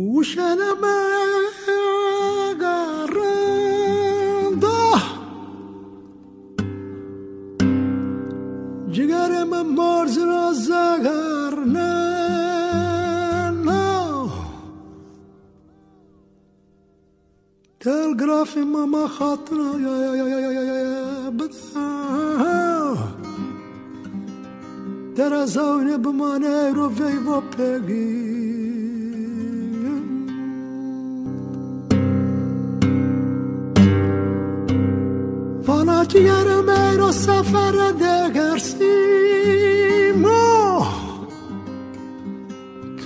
وشنما قرنده جگرم مرز را زگرنه تلگراف ماما خاطر بده در از آینه بمانه رو وی و پگی فانا جگرم ای رو سفر دگرسیمو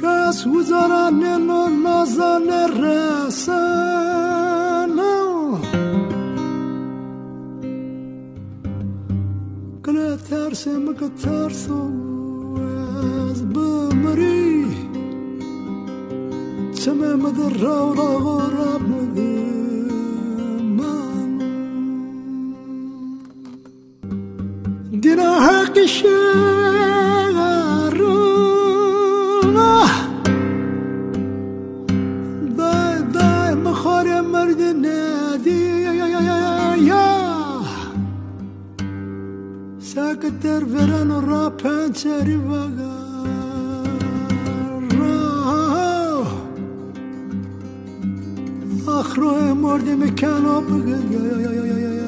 کس وزاران نو نازان رسانو کل ترسم که ترسو از بمری چمه مدر را را غراب من دینا حقی شهرونه دای مخار مرد ندی ساکتر ورن و را پنچری وگا آخروی مردی مکنو بگشی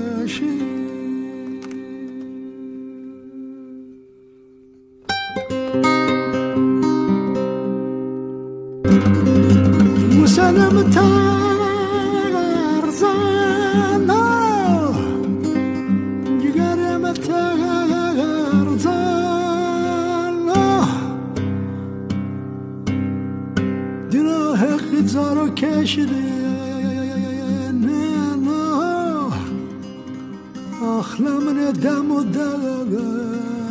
موسنم ترزانا جگرم ترزانا دینا حقی زارو کشیده نه آخلا من دم و دلگه